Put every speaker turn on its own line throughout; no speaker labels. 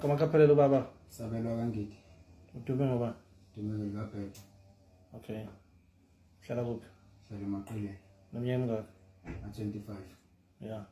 Kamakaphelelo baba.
Sabelwa kaNgidi.
Udume ngoba.
Dumele kaBheka.
Okay. Hlala kuphi?
Hlala eMaqeleni.
Neminyaka emingaki?
25.
Yeah.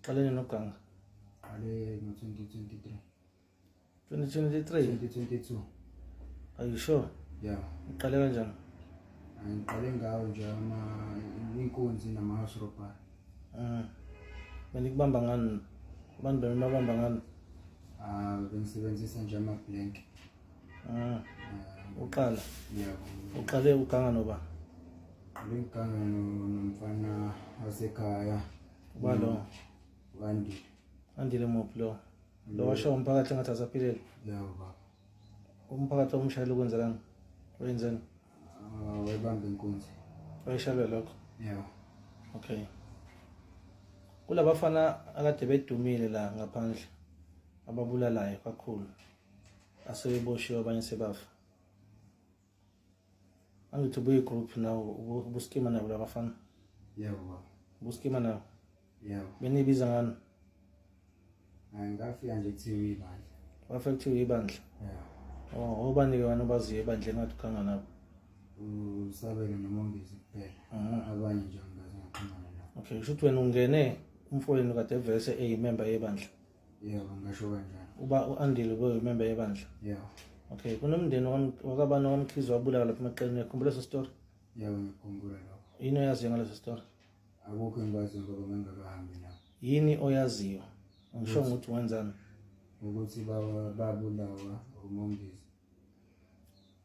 Qaleni noGanga.
Ale ngo-2023.
2023?
2022.
Are you sure?
Yeah.
Uqale kanjani?
Ngiqale ngawo nje inkunzi nama-house robbery.
Benikubamba ngani? Abantu benibamba ngani?
Bengisebenzisa nje ama-blank.
Uqala?
Yeah.
Uqale uGanga noba?
Ngiganga nomfana wasekhaya.
Ubalo?
Wandile.
Andile muphi lo? Lo washo umphakathi engathi asaphilele?
Yeah, baba.
Umphakathi omshayela ukwenzelani? Wenzeni?
Wayebamba inkunzi.
Wayeshalwe lokho?
Yeah.
Okay. Kulabafana akade bedumile la ngaphandle ababulalayo kakhulu. Aseboshiwe abanye sebafa. Angithi ubuye group nawo ubuskima nabo labafana?
Yeah, baba.
Ubuskima nawo?
Yeah.
Benibiza ngani?
Ngafika nje kuthiwa ibandla.
Wafika kuthiwa ibandla?
Yeah.
Obani-ke wena obaziyo ebandleni ngathi uGanga nabo?
Usabele noMongezi kuphela. Abanye nje angazi ngaphumana nabo.
Okay, shothi wena ungene umfowenu kade evese eyimember yebandla?
Yeah, ngasho kanjalo.
Uba uAndile ube yimember yebandla?
Yeah.
Okay, kunomndeni wakabani wamkhizi wabulawa lapha eMaqeleni, ukhumbula leso story?
Yeah, ngikhumbula lokho.
Yini oyaziyo ngaleso story?
Akukho engikwaziyo ngoba ngingakahambi nabo.
Yini oyaziyo? Ngisho ukuthi wenzani?
Ukuthi babulawa uMongezi.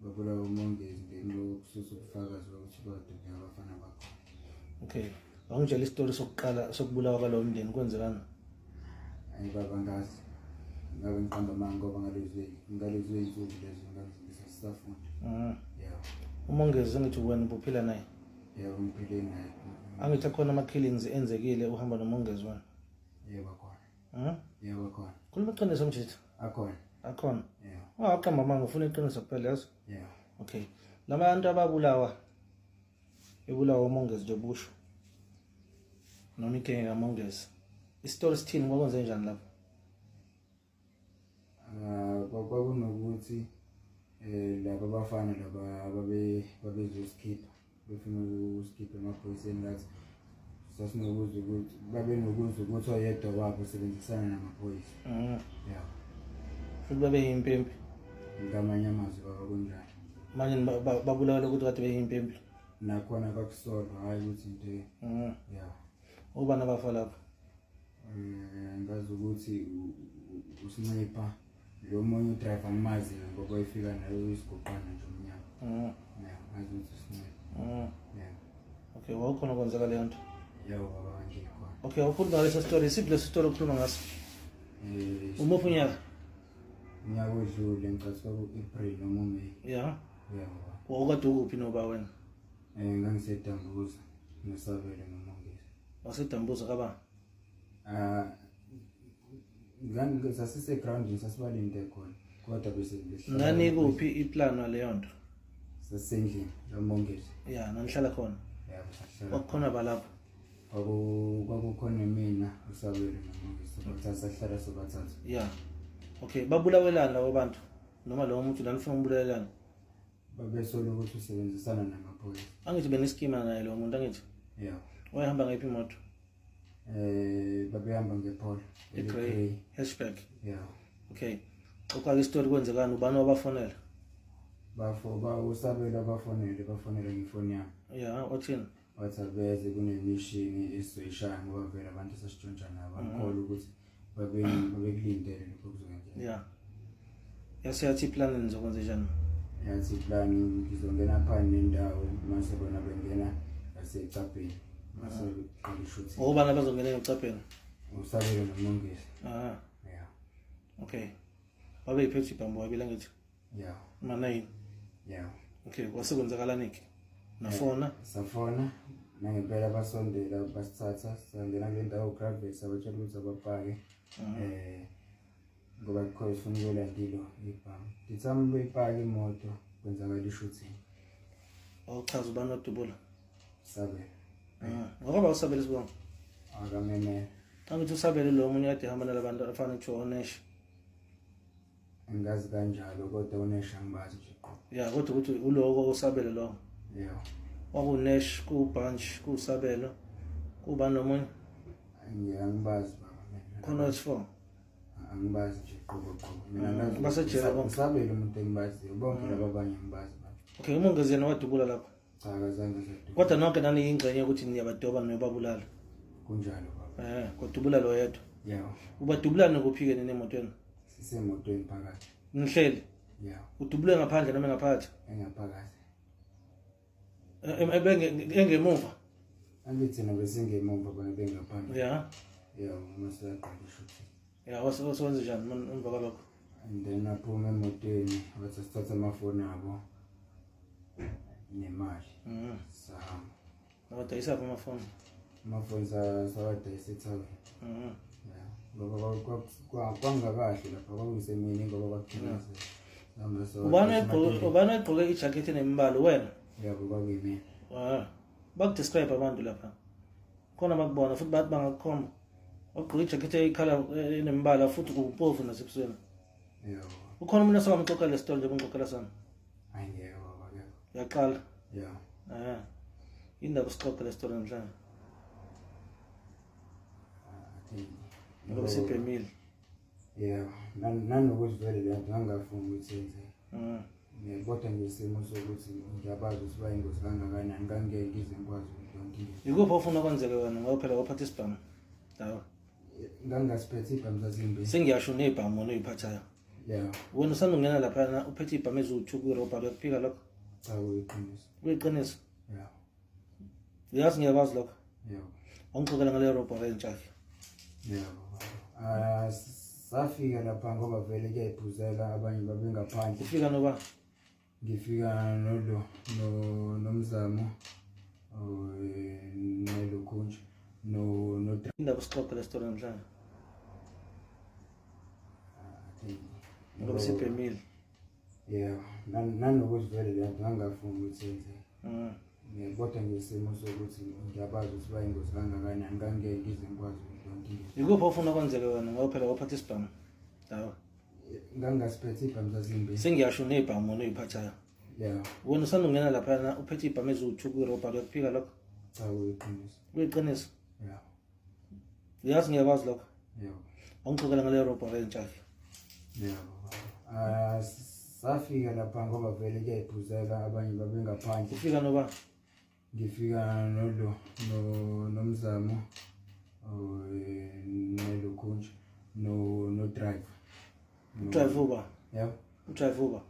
Babulawa uMongezi ngelokususa ubufakazi bokuthi badubula abafana bakho.
Okay. Awungitshela isitori sokuqala sokubulawa kwalowo mndeni kwenzekani?
Hayi baba ngazi. Ngabe ngiqamba manga ngoba ngalezwe izinsuku lezo ngangizisa sisafunda. Yeah.
uMongezi ngithi wena ubuphila naye?
Yeah, ngiphile naye.
Angithi akhona ama-killings enzekile uhamba noMongezi wena?
Yeah, bakhona. Yeah, bakhona.
Khuluma iqiniso mjitha?
Akhona.
Akhona?
Yeah.
Aqamba manga ufuna iqiniso kuphela yazi?
Yeah.
Okay. Labantu ababulawa ebulawa uMongezi nje busho noma ikhenge kaMongezi. Isitori sithini kwakwenze njani lapho?
Kwakunokuthi laba bafana laba babezoskipha befuna ukuskipha emaphoyiseni ngathi sasinokuza ukuthi babenokuza ukuthi oyedwa wabo usebenzisana namaphoyisa. Yeah.
Futhi babe yimpempi?
Ngamanye amazwi baba kunjani.
Manje babulawa ukuthi kade beyimpempi?
Nakhona bakusolwa hayi ukuthi into. Yeah.
Ubani abafa lapho?
Ngazi ukuthi uSniper lo munye udriver ngimazi ngoba efika nayo isigubhana nje umnyama. Yeah, ngazi ukuthi uSniper. Yeah.
Okay, wawukhona kwenzeka le nto?
Yeah, baba nje khona.
Okay, ukhuluma ngaleso story, isiphi leso story okhuluma ngaso? Umuphi unyaka?
Unyaka odlule ngicathi kwaku-April noma uMay.
Yeah.
Yeah, baba.
Wawukade ukuphi noba wena?
Ngangisedambuza noSabele noMongezi.
Wasedambuza kabani?
Sasise-groundini sasibalinde khona kodwa bese
nani kuphi iplano leyo nto?
sasendlini noMongezi.
Yeah, nanihlala khona?
Yeah,
kwakukhona balapho?
Kwakukhona mina uSabele noMongezi sahlala sobathathu.
Yeah. Okay, babulawelana labo bantu noma lowo muntu lanifuna umbulelana?
Babesola ukuthi usebenzisana namaphoyisa.
Angithi beneskima naye lo muntu angithi?
Yeah.
Wayehamba ngayiphi imoto?
Babehamba ngePolo.
Grey hatchback.
Yeah.
Okay. Uqala isitori kwenzekani ubani wabafonela?
USabele bafonela ngifoni yami.
Yeah, othini?
Wathi abeze kunemishini esizoyishaya ngoba vele abantu sasitshontsha nabo. Bamkhola ukuthi babekulindele lokho kuzokwenzeka.
Yeah. Yaseyathi plan nizokwenza njani?
Yathi plan ngizongena phakathi nendawo mase bona bengena ngaseCapheni. Mase ngishuthi.
Ubani abazongena eCapheni?
uSabele noMongezi.
Yeah. Okay. Babe iphethe ibhambo wabila ngithi?
Yeah.
Manayini?
Yeah.
Okay, kwasekwenzakalani ke? Nafona?
Safona nangempela basondela basithatha sangena kule ndawo gravel sabatshela ukuthi abapake ngoba because ufuna ukulandilo ibhamu. Ngithamba beyipake imoto kwenzakala ishooting.
Awuchaza ubani odubula?
Sabele.
Ngoba uSabele sibonga.
Akamene.
Angithi uSabele lo munye ade hamba nalabantu afana kuthiwa oNesh.
Ngazi kanjalo kodwa uNesh angibazi nje.
Ya kodwa ukuthi uloko osabele lo.
Yeah.
WakuNesh kuBunch kuSabelo kuba nomunye
Angibazi baba.
khona wesi4.
Angibazi nje qobo. Mina ngazi
basejele bonke.
Sabelo umuntu engibaziyo bonke laba abanye ngibazi baba.
Okay, uMongezi yena wadubula lapho.
Cha kazange saduka.
Kodwa nonke nani ingxenye ukuthi niyabadoba nobabulala.
Kunjalo baba.
Kodubula lo yedwa.
Yeah.
Ubadubulana kuphike nini emotweni?
Sisemotweni phakathi.
Nihleli.
Yeah.
Udubule ngaphandle noma ngaphakathi?
Engaphakathi.
Engemuva.
Angithi na besingemuva bana bengaphandle.
Yeah.
Yeah, umasaqala ishuthi.
Yeah, wasewenza njani emva kwalokho?
And then aphuma emotweni wathi sithatha amafoni abo nemali. Sahamba.
Nawadayisa amafoni.
Amafoni sawadayisa eThawini. Yeah. Ngoba kwangakahle lapha kwakuyisemini ngoba bakugcinise.
Ubani egqoke ijacket enembalo wena?
Yabo kwakuyimi.
Bakudescribe abantu lapha. Khona bakubona futhi bathi bangakhomba. Bagqoke ijacket eyikhala enembala futhi kuphofu nasebusweni.
Yebo.
Ukhona umuntu osamxoxa le story njengoba ngixoxela sana.
Ayingeke baba ke.
Yaqala.
Yeah.
Indaba sixoxa le story namhlanje. Ngoba sibhemile.
Yeah, nanokuthi vele le nto ngangafuni ukuthi yenze. Kodwa ngesimo sokuthi ngiyabazi ukuthi bayingozi kangakanani ngangeke ngize ngikwazi ukuthi yonke into.
Yikuphi ofuna kwenzeke wena ngoba phela waphatha isibhamu? Dawa.
Ngangasiphethe ibhamu zazimbi.
Sengiyasho nebhamu oyiphathayo.
Yeah.
Wena usandungena lapha uphethe ibhamu eziwu2 kuRopa kuyaphika lokho?
Cha kuyiqiniso.
Kuyiqiniso?
Yeah.
Uyazi ngiyakwazi lokho?
Yeah.
Angixoxela ngale Ropa rentshaki.
Yeah. Safika lapha ngoba vele kuyayiphuzela abanye babengaphandle.
Ufika noba?
Ngifika nomzamo nelokhunje no
indaba sixoxe le story namhlanje. Ngoba sibhemile.
Yeah, nanokuthi vele le nto ngangafuni ukuthi yenze. Kodwa ngesimo sokuthi ngiyabazi ukuthi bayingozi kangakanani ngangeke ngize ngikwazi ukuthi yonke into.
Yikuphi ofuna kwenzeke wena ngoba phela waphatha isibhamu? Dawa.
Ngangasiphethe ibhamu zazimbi.
Sengiyasho nebhamu oyiphathayo.
Yeah.
Wena usandungena lapha uphethe ibhamu eziwu2 kuRopa kuyaphika lokho?
Cha kuyiqiniso.
Kuyiqiniso?
Yeah.
Uyazi ngiyakwazi lokho?
Yeah.
Angixoxela ngale Ropa rentshaki.
Yeah. Safika lapha ngoba vele kuyayiphuzela abanye babengaphandle.
Ufika noba?
Ngifika nomzamo nelokhunje no driver.
Drive uba?
Yeah.
Drive uba?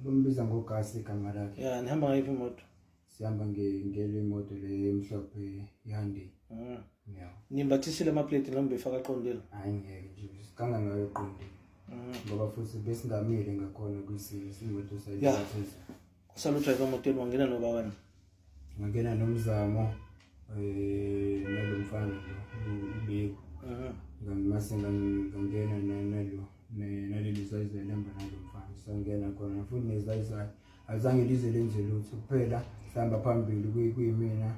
Bambiza ngogasi igama lakhe.
Yeah, nihamba ngayiphi imoto?
Sihamba ngele imoto le emhlophe iHyundai. Yeah.
Nimbathisile amaplate noma befaka aqondile?
Ayingeke nje sikanga ngayo eqondile. Ngoba futhi besingamile ngakhona kwisimoto sayithatha.
Kusala udriver emotweni wangena noba wena?
Ngangena nomzamo nalomfana lo ubeko. Ngamase ngangena naleli size lamba nalomfana. Sangena khona futhi nezayizayo azange lize lenze lutho kuphela sihamba phambili kuyimina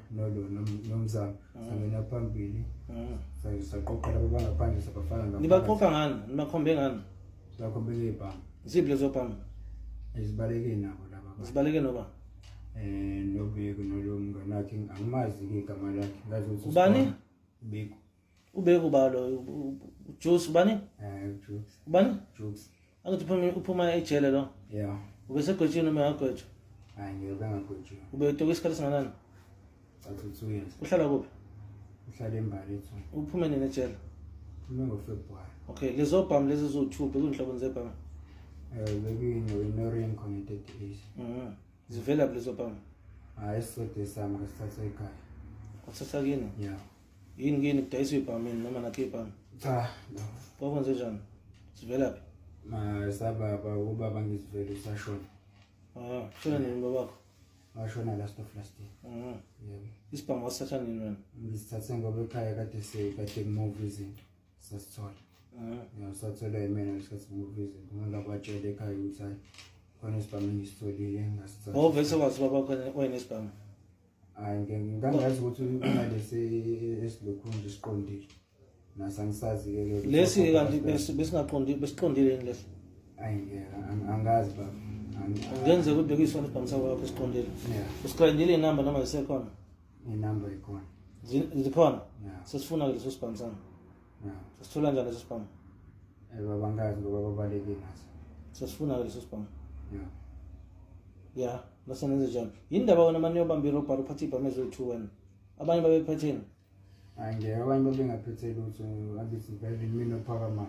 nomzamo. Sangena phambili. Saqoqa labo bangaphandle sabafana ngaphandle.
Nibaqoqa ngani? Nibakhombe ngani?
Bakhombele ibhamu.
Ziphi lezo bhamu?
Ezibaleke nabo laba.
Zibaleke noba?
Nobeko nolomnganakhe angimazi ke igama lakhe ngazi ukuthi
ubani?
Beko.
Ubeko balo Juice ubani?
Juice.
Ubani?
Juice.
Angithi uphuma ejele lo?
Yeah.
Ubesegwetshini noma yagwetshwa?
Hayi ngiyabangagwetshwa.
Ubetoka isikhathi singanani?
Athu 2 years.
Uhlala kuphi?
Uhlala eMbalethu.
Uphume nini ejele?
Uphume ngoFebruary.
Okay, lezo bhamu lezi zo2 bekunhloboni zebhamu.
Bekuyinoring connected days.
Zivela lezo bhamu?
Hayi sisode sami ngasithatha ekhaya.
Uthatha kini?
Yeah.
Yini kudayiswa ibhamini noma nakhe ibhamu?
Cha, no.
Kwakwenze njani? Zivela phi?
Sababa ubaba ngizivele usashona.
Shona nini babakho?
Washona last year. Yebo.
Isibhamu wasithatha nini wena?
Ngisithathe ngoba ekhaya kade kumove izinto sasithola. Yeah, sathola imena ngesikhathi kumove izinto. Ngingabatshela ekhaya ukuthi hayi khona isibhamu ngisitholile ngasithatha.
Wavese wazi babakho wayenesibhamu?
Hayi ngangazi ukuthi kunalesi esilokhunje siqondile. Nasangisazi ke
lesi kanti besingaqondile besiqondile leso.
angazi baba.
Ngenze ukuthi bekuyisona isibhamisa kwakho esiqondile.
Yeah.
Usiqondile inamba noma isekhona.
Inamba ikhona.
Zikhona.
Yeah.
Sesifuna leso sibhamisana.
Yeah.
Sesithola njani leso sibhamu?
Baba angazi ngoba babaleke naso.
Sesifuna leso sibhamu.
Yeah.
Yeah, nasenze njani? Yindaba wona manje yobamba irobber uphathe ibhamu ezo2 wena. Abanye babephetheni.
Angeke abanye babengaphethe lutho abithi vele mina phakama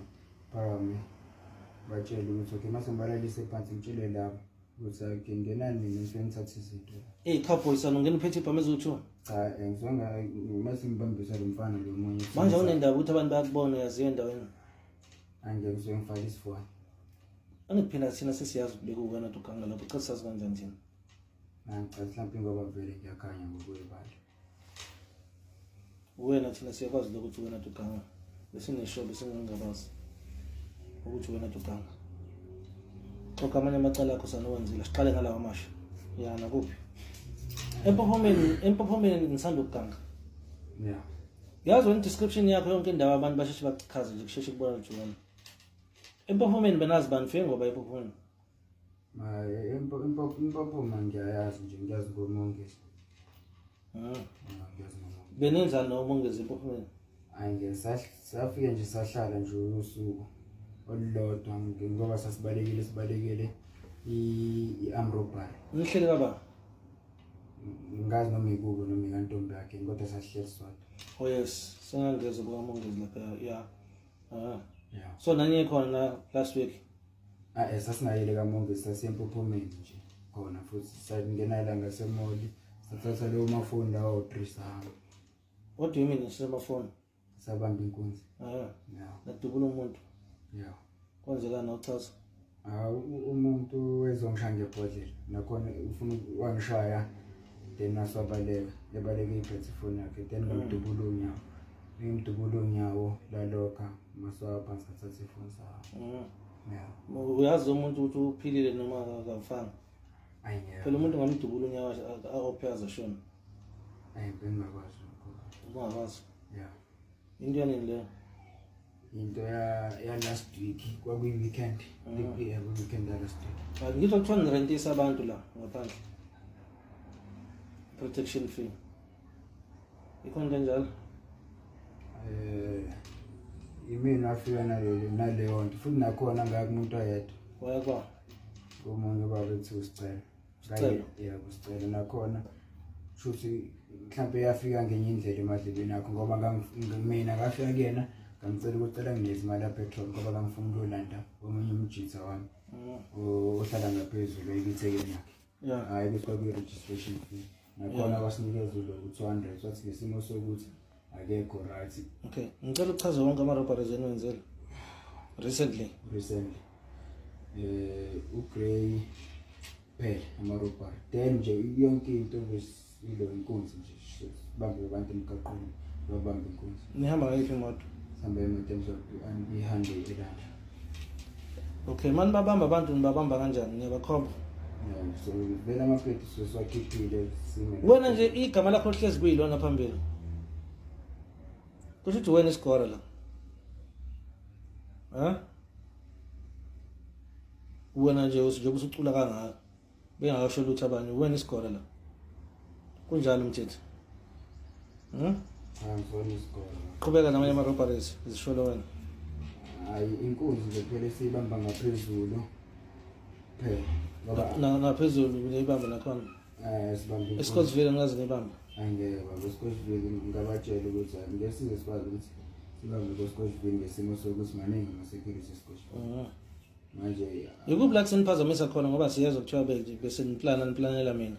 batshela ukuthi okay mase ngibalalise phansi ngitshele labo ukuthi ake ngenani mina ngifike ngithathe izinto.
Cowboy sana ungena uphethe ibhamu ezo2.
Cha ngizonga mase ngibambisa lo mfana lo munye.
Manje unendaba ukuthi abantu bayakubona yaziyo endaweni.
Angeke ngizwe ngifaka isifoni.
Angiphila thina sesiyazi ukubeka uwena dukanga lapho cha sazi kanjani thina.
Cha mhlawumbe ngoba vele ngiyakhanya ngokwebala.
Wena thina siyakwazi ukuthi wena dukanga. Besineshobe singangabazi ukuthi wena dukanga. Xoka amanye amacala akho sanowenzile siqale ngalawa amasha. Yana kuphi? Empophomeni ngisanda ukuganga.
Yeah.
Yazi wena description yakho yonke indawo abantu basheshe bachaze nje kusheshe kubona ukuthi wena. Empophomeni benazi bani fe ngoba empophomeni.
Impophoma ngiyayazi nje ngiyazi ngomongezi. Ngiyazi ngomongezi.
Benenzani nomongezi empophomeni?
Angeke safike nje sahlala nje usuku olulodwa ngoba sibalekile iAmrobar.
Nihlele kaba?
Ngazi noma ikubo noma ikantombi yakhe kodwa sahleli sodwa.
Oh yes, sengangeze kukamongezi lapha yeah.
Yeah.
So nanye khona last week.
Sasingayile kamongezi sasemphophomeni nje khona futhi sangenala ngasemoli sathatha leyo mafoni lawo 3 sahamba.
What do you mean semaphone?
Sabamba inkunzi.
Yeah. Nadubula umuntu.
Yeah.
Kwenzeka nochaza.
Umuntu wezongisha ngebhodlela nakhona ufuna wangishaya then nasabaleka ebaleke iphethe phone yakhe then ngimdubula unyawo lalokha maswa phansi sathatha ifoni sawo. Yeah.
Uyazi umuntu ukuthi uphilile noma akafanga.
Ayengeke.
Phela umuntu ngamdubula unyawo awophaza shona.
Bengakwazi.
Ungakwazi.
Yeah.
Into yanini le?
Into ya last week kwakuyi weekend. Weekend last week.
Ngizwa kuthiwa nirentisa abantu la ngaphandle. Protection fee. Ikhona kanjalo?
Imina afika naleyo nto futhi nakhona ngakumuntu oyedwa.
Wayakwa.
Komunye babethi usicela. Yeah, usicela nakhona futhi mhlawumbe yafika ngenye indlela emadlebeni akho ngoba mina ngafika kuyena ngicela ukucela nginezimali ya petrol ngoba ngifuna ukuyolanda omunye umjitha wami. Ohlala ngaphezulu ekithekeni yakhe.
Yeah.
Hayi ukuthi kwakuyi registration fee. Nakhona basinikeza lo 200 wathi ngesimo sokuthi akekho right.
Okay, ngicela uchaze wonke ama-robberies enwenzile recently.
Ugrey phela ama-robbery then nje yonke into besilo inkunzi nje bambe abantu emgaqweni babambe inkunzi.
Nihamba ngayiphi imoto?
Sihamba imoto ihande elanda.
Okay, manje babamba abantu nibabamba kanjani? Niyabakhomba?
Yeah, so vele amaphepha sesiwakhiphile sime.
Wena nje igama lakho lihlezi kuyilona phambili. Kusho ukuthi wena isikora la. Wena nje usijobe usucula kangaka. Bengakasho lutho abanye wena isikora la. Kunjalo umthetho.
Angifuni isikole.
Qhubeka namanye ama-robberies zisholo wena.
Hayi inkunzi nje phela siyibamba ngaphezulu. Phela.
Naphezulu niyibamba nakhona.
Sibamba.
Escottsville ngazi niyibamba.
Angeke baba Scottsville ngabatshela ukuthi ngesize sikwazi ukuthi sibambe Scottsville ngesimo sokuthi maningi ama-security Scottsville. Manje
Yikuphi la kuseniphazamise khona ngoba siyazi ukuthiwa bese niplanela mina.